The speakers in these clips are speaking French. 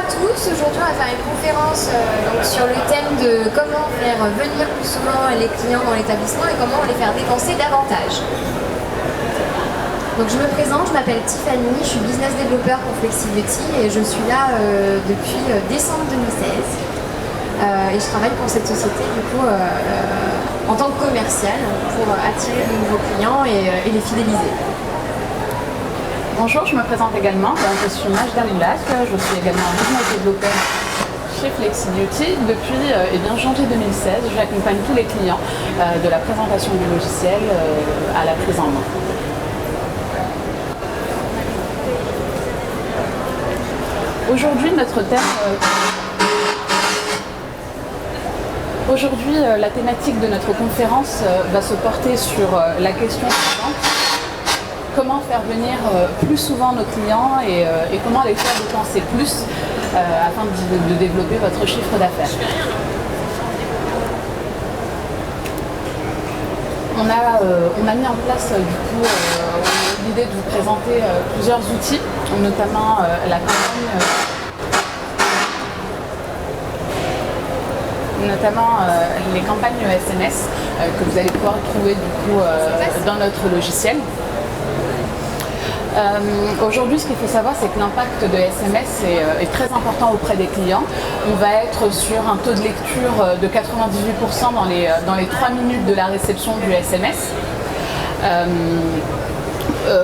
tous, aujourd'hui on va faire une conférence donc, sur le thème de comment faire venir plus souvent les clients dans l'établissement et comment les faire dépenser davantage. Donc je me présente, je m'appelle Tiffany, je suis business développeur pour Flexibeauty et je suis là depuis décembre 2016 et je travaille pour cette société du coup en tant que commercial pour attirer de nouveaux clients et les fidéliser. Bonjour, je me présente également, je suis Majda Moulac, je suis également business développeur chez Flexibeauty. Depuis janvier 2016, j'accompagne tous les clients de la présentation du logiciel à la prise en main. Aujourd'hui, notre thème. Aujourd'hui, la thématique de notre conférence va se porter sur la question suivante. Comment faire venir plus souvent nos clients et comment les faire dépenser plus afin de développer votre chiffre d'affaires. On a mis en place du coup l'idée de vous présenter plusieurs outils, notamment la campagne, les campagnes SMS que vous allez pouvoir trouver du coup dans notre logiciel. Aujourd'hui, ce qu'il faut savoir, c'est que l'impact de SMS est très important auprès des clients. On va être sur un taux de lecture de 98% dans les 3 minutes de la réception du SMS.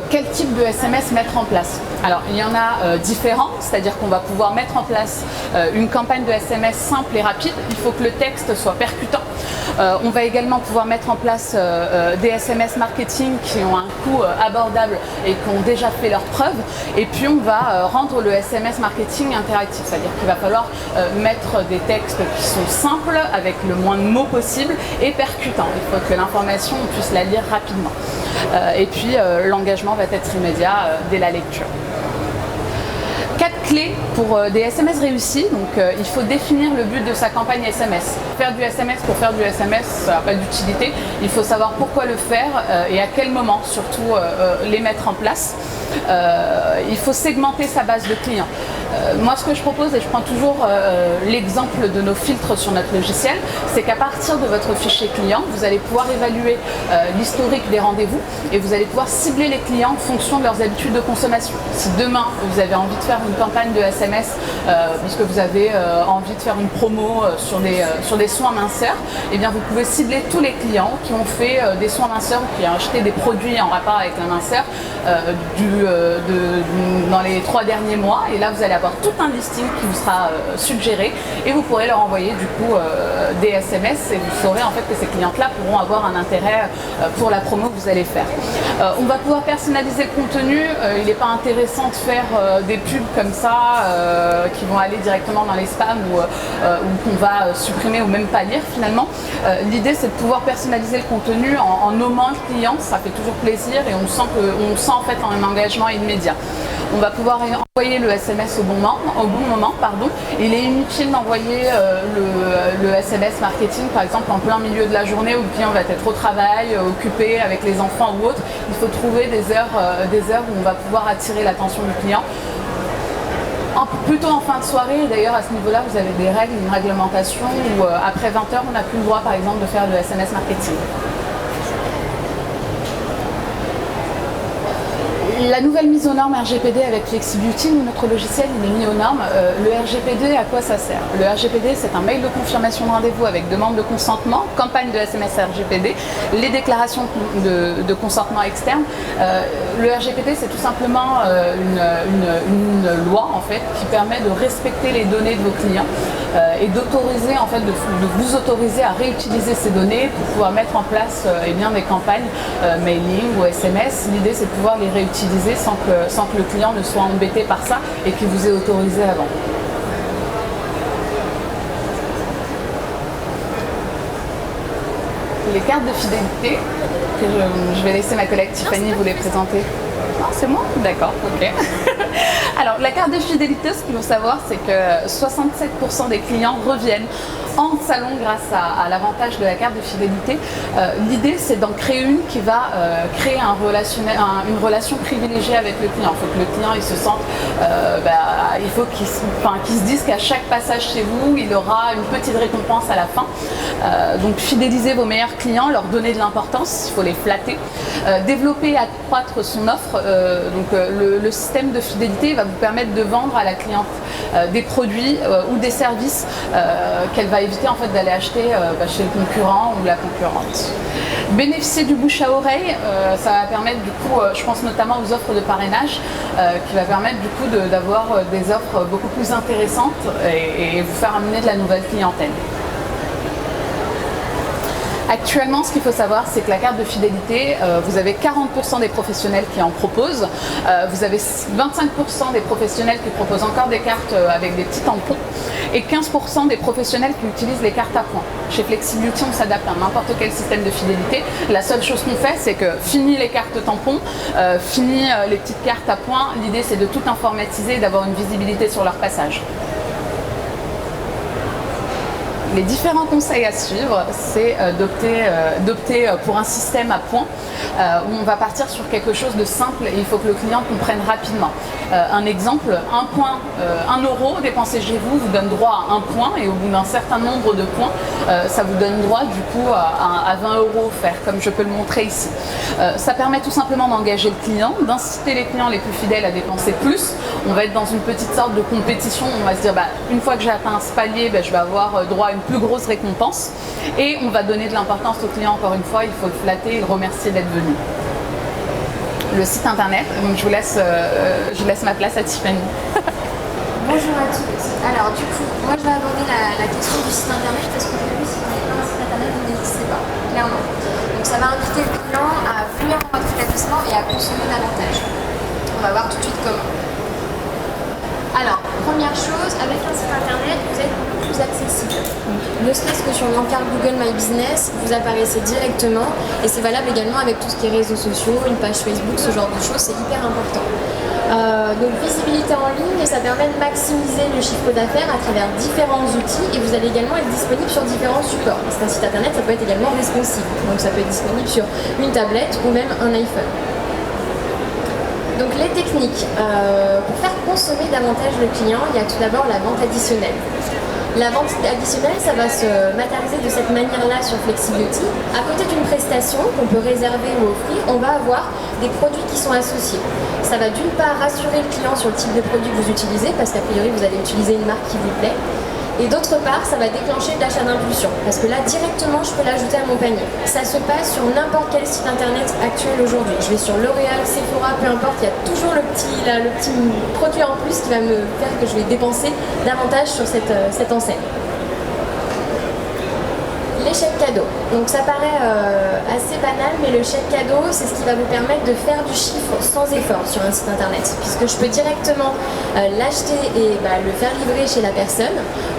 Quel type de SMS mettre en place? Alors, il y en a différents, c'est-à-dire qu'on va pouvoir mettre en place une campagne de SMS simple et rapide. Il faut que le texte soit percutant. On va également pouvoir mettre en place des SMS marketing qui ont un coût abordable et qui ont déjà fait leurs preuves. Et puis, on va rendre le SMS marketing interactif, c'est-à-dire qu'il va falloir mettre des textes qui sont simples, avec le moins de mots possible et percutants. Il faut que l'information, on puisse la lire rapidement. Et puis, l'engagement va être immédiat dès la lecture. 4 clés pour des SMS réussis. Donc, il faut définir le but de sa campagne SMS. Faire du SMS pour faire du SMS, ça n'a pas d'utilité. Il faut savoir pourquoi le faire et à quel moment, surtout les mettre en place. Il faut segmenter sa base de clients. Moi, ce que je propose, et je prends toujours l'exemple de nos filtres sur notre logiciel, c'est qu'à partir de votre fichier client, vous allez pouvoir évaluer l'historique des rendez-vous et vous allez pouvoir cibler les clients en fonction de leurs habitudes de consommation. Si demain, vous avez envie de faire une campagne de SMS parce que vous avez envie de faire une promo sur des soins minceurs, eh bien, vous pouvez cibler tous les clients qui ont fait des soins minceurs ou qui ont acheté des produits en rapport avec la minceur dans les 3 derniers mois. Et là, vous allez avoir tout un listing qui vous sera suggéré et vous pourrez leur envoyer du coup des SMS et vous saurez en fait que ces clientes-là pourront avoir un intérêt pour la promo que vous allez faire. On va pouvoir personnaliser le contenu. Il n'est pas intéressant de faire des pubs comme ça qui vont aller directement dans les spams ou qu'on va supprimer ou même pas lire finalement. L'idée, c'est de pouvoir personnaliser le contenu en nommant le client. Ça fait toujours plaisir et on sent en fait un engagement immédiat. On va pouvoir envoyer le SMS au bon moment. Il est inutile d'envoyer le SMS marketing, par exemple, en plein milieu de la journée où le client va être au travail, occupé avec les enfants ou autre. Il faut trouver des heures où on va pouvoir attirer l'attention du client. Plutôt en fin de soirée, d'ailleurs à ce niveau-là, vous avez des règles, une réglementation où après 20h, on n'a plus le droit, par exemple, de faire de SMS marketing. La nouvelle mise aux normes RGPD avec Flexibeauty, notre logiciel, il est mis aux normes. Le RGPD, à quoi ça sert? Le RGPD, c'est un mail de confirmation de rendez-vous avec demande de consentement, campagne de SMS RGPD, les déclarations de consentement externe. Le RGPD, c'est tout simplement une loi en fait qui permet de respecter les données de vos clients et d'autoriser en fait de vous autoriser à réutiliser ces données pour pouvoir mettre en place des campagnes mailing ou SMS. L'idée, c'est de pouvoir les réutiliser sans que le client ne soit embêté par ça et qu'il vous ait autorisé avant. Les cartes de fidélité, que je vais laisser ma collègue Tiffany vous les présenter. Non, c'est moi? D'accord, ok. Alors, la carte de fidélité, ce qu'il faut savoir, c'est que 67% des clients reviennent en salon grâce à l'avantage de la carte de fidélité. L'idée, c'est d'en créer une qui va créer une relation privilégiée avec le client. Il faut que le client il se sente, il faut qu'il se dise qu'à chaque passage chez vous, il aura une petite récompense à la fin. Donc, fidéliser vos meilleurs clients, leur donner de l'importance, il faut les flatter. Développer et accroître son offre. Le système de fidélité va vous permettre de vendre à la cliente des produits ou des services qu'elle va éviter en fait d'aller acheter chez le concurrent ou la concurrente. Bénéficier du bouche à oreille, ça va permettre du coup, je pense notamment aux offres de parrainage, qui va permettre du coup d'avoir des offres beaucoup plus intéressantes et vous faire amener de la nouvelle clientèle. Actuellement, ce qu'il faut savoir, c'est que la carte de fidélité, vous avez 40% des professionnels qui en proposent, vous avez 25% des professionnels qui proposent encore des cartes avec des petits tampons et 15% des professionnels qui utilisent les cartes à points. Chez Flexibeauty, on s'adapte à n'importe quel système de fidélité. La seule chose qu'on fait, c'est que fini les cartes tampons, fini les petites cartes à points, l'idée c'est de tout informatiser et d'avoir une visibilité sur leur passage. Les différents conseils à suivre, c'est d'opter pour un système à points où on va partir sur quelque chose de simple et il faut que le client comprenne rapidement. Un exemple, 1 euro dépensé chez vous donne droit à 1 point et au bout d'un certain nombre de points, ça vous donne droit du coup à 20 euros offerts, comme je peux le montrer ici. Ça permet tout simplement d'engager le client, d'inciter les clients les plus fidèles à dépenser plus. On va être dans une petite sorte de compétition, on va se dire une fois que j'ai atteint ce palier, je vais avoir droit à une plus grosse récompense et on va donner de l'importance au client. Encore une fois, il faut le flatter et le remercier d'être venu. Le site internet, donc je laisse ma place à Tiffany. Bonjour à tous. Alors du coup, moi je vais aborder la question du site internet parce que aujourd'hui si vous n'avez pas un site internet, vous n'existez pas, clairement. Donc ça va inviter le client à venir dans votre établissement et à consommer davantage. On va voir tout de suite comment. Alors, première chose, avec un site internet, vous êtes beaucoup plus accessible. Ne serait-ce que sur l'encart Google My Business, vous apparaissez directement et c'est valable également avec tout ce qui est réseaux sociaux, une page Facebook, ce genre de choses, c'est hyper important. Donc visibilité en ligne, ça permet de maximiser le chiffre d'affaires à travers différents outils et vous allez également être disponible sur différents supports. C'est un site internet, ça peut être également responsive, donc ça peut être disponible sur une tablette ou même un iPhone. Donc les techniques, pour faire consommer davantage le client, il y a tout d'abord la vente additionnelle. La vente additionnelle, ça va se matérialiser de cette manière-là sur Flexibeauty. À côté d'une prestation qu'on peut réserver ou offrir, on va avoir des produits qui sont associés. Ça va d'une part rassurer le client sur le type de produit que vous utilisez, parce qu'a priori vous allez utiliser une marque qui vous plaît. Et d'autre part, ça va déclencher de l'achat d'impulsion, parce que là, directement, je peux l'ajouter à mon panier. Ça se passe sur n'importe quel site internet actuel aujourd'hui. Je vais sur L'Oréal, Sephora, peu importe, il y a toujours le petit produit en plus qui va me faire que je vais dépenser davantage sur cette enseigne. Les chèques cadeaux. Donc ça paraît assez banal, mais le chèque cadeau, c'est ce qui va vous permettre de faire du chiffre sans effort sur un site internet, puisque je peux directement l'acheter et le faire livrer chez la personne,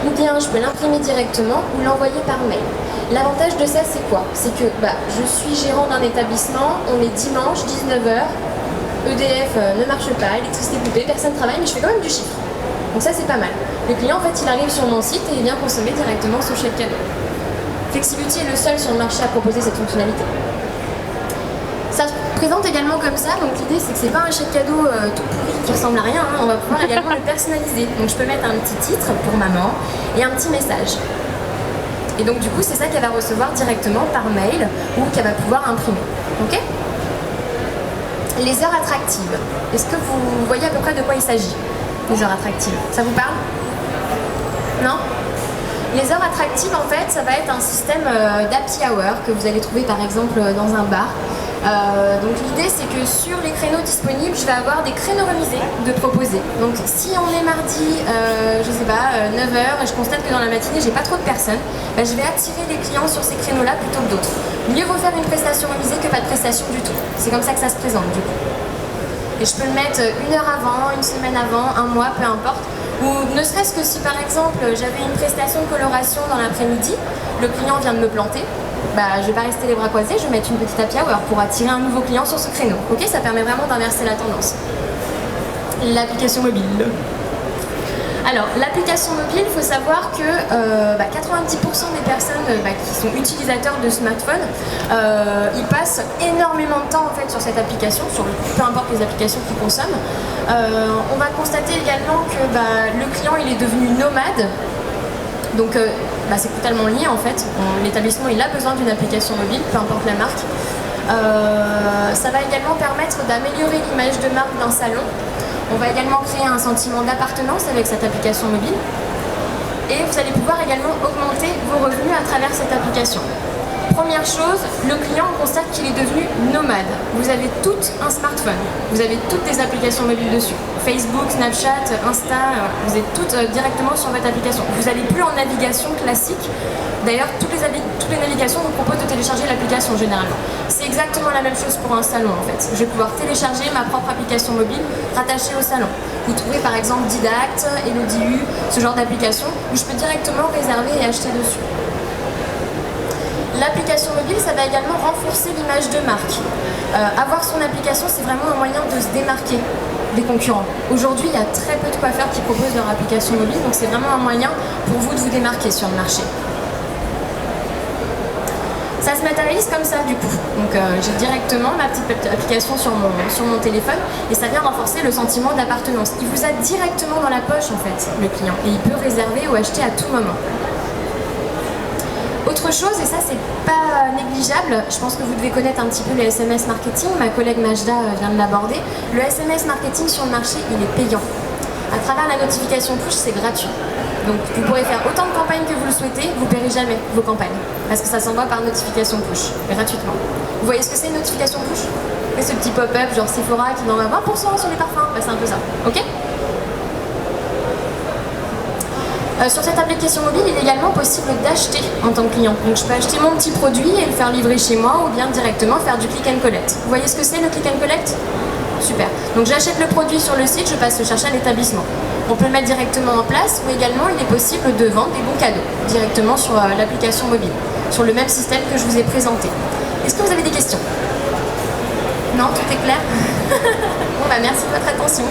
ou bien je peux l'imprimer directement ou l'envoyer par mail. L'avantage de ça, c'est quoi? C'est que je suis gérant d'un établissement, on est dimanche, 19h, EDF ne marche pas, électricité coupée, personne ne travaille, mais je fais quand même du chiffre. Donc ça, c'est pas mal. Le client, en fait, il arrive sur mon site et il vient consommer directement ce chèque cadeau. Flexibeauty est le seul sur le marché à proposer cette fonctionnalité. Ça se présente également comme ça, donc l'idée c'est que c'est pas un chèque cadeau tout pourri qui ressemble à rien, on va pouvoir également le personnaliser. Donc je peux mettre un petit titre pour maman et un petit message. Et donc du coup c'est ça qu'elle va recevoir directement par mail ou qu'elle va pouvoir imprimer. Ok ? Les heures attractives. Est-ce que vous voyez à peu près de quoi il s'agit? Les heures attractives. Ça vous parle? Non? Les heures attractives, en fait, ça va être un système d'happy hour que vous allez trouver par exemple dans un bar. Donc l'idée c'est que sur les créneaux disponibles, je vais avoir des créneaux remisés de proposer. Donc si on est mardi, 9h, et je constate que dans la matinée j'ai pas trop de personnes, je vais attirer les clients sur ces créneaux-là plutôt que d'autres. Mieux vaut faire une prestation remisée que pas de prestation du tout. C'est comme ça que ça se présente du coup. Et je peux le mettre 1 heure avant, 1 semaine avant, 1 mois, peu importe. Ou ne serait-ce que si par exemple j'avais une prestation de coloration dans l'après-midi, le client vient de me planter, bah, je vais pas rester les bras croisés, je vais mettre une petite happy hour pour attirer un nouveau client sur ce créneau. Ok, ça permet vraiment d'inverser la tendance. L'application mobile. Alors, l'application mobile, il faut savoir que 90% des personnes qui sont utilisateurs de smartphones, ils passent énormément de temps en fait sur cette application, peu importe les applications qu'ils consomment. On va constater également que le client il est devenu nomade. Donc c'est totalement lié en fait. L'établissement il a besoin d'une application mobile, peu importe la marque. Ça va également permettre d'améliorer l'image de marque d'un salon. On va également créer un sentiment d'appartenance avec cette application mobile. Et vous allez pouvoir également augmenter vos revenus à travers cette application. Première chose, le client constate qu'il est devenu nomade. Vous avez tout un smartphone, vous avez toutes les applications mobiles dessus. Facebook, Snapchat, Insta, vous êtes toutes directement sur votre application. Vous n'allez plus en navigation classique. D'ailleurs, toutes les navigations vous proposent de télécharger l'application généralement. C'est exactement la même chose pour un salon en fait. Je vais pouvoir télécharger ma propre application mobile rattachée au salon. Vous trouvez par exemple Didact, Elodie U, ce genre d'application où je peux directement réserver et acheter dessus. L'application mobile, ça va également renforcer l'image de marque. Avoir son application, c'est vraiment un moyen de se démarquer des concurrents. Aujourd'hui, il y a très peu de coiffeurs qui proposent leur application mobile, donc c'est vraiment un moyen pour vous de vous démarquer sur le marché. Ça se matérialise comme ça du coup. Donc j'ai directement ma petite application sur mon téléphone et ça vient renforcer le sentiment d'appartenance. Il vous a directement dans la poche en fait, le client, et il peut réserver ou acheter à tout moment. Autre chose, et ça c'est pas négligeable, je pense que vous devez connaître un petit peu le SMS marketing, ma collègue Majda vient de l'aborder. Le SMS marketing sur le marché, il est payant. À travers la notification push, c'est gratuit. Donc vous pourrez faire autant de campagnes que vous le souhaitez, vous ne paierez jamais vos campagnes. Parce que ça s'envoie par notification push, gratuitement. Vous voyez ce que c'est une notification push? Et ce petit pop-up genre Sephora qui envoie 20% sur les parfums, c'est un peu ça, ok? Sur cette application mobile, il est également possible d'acheter en tant que client. Donc je peux acheter mon petit produit et le faire livrer chez moi ou bien directement faire du click and collect. Vous voyez ce que c'est le click and collect? Super. Donc j'achète le produit sur le site, je passe le chercher à l'établissement. On peut le mettre directement en place ou également il est possible de vendre des bons cadeaux directement sur l'application mobile, sur le même système que je vous ai présenté. Est-ce que vous avez des questions? Non, tout est clair? Bon merci de votre attention.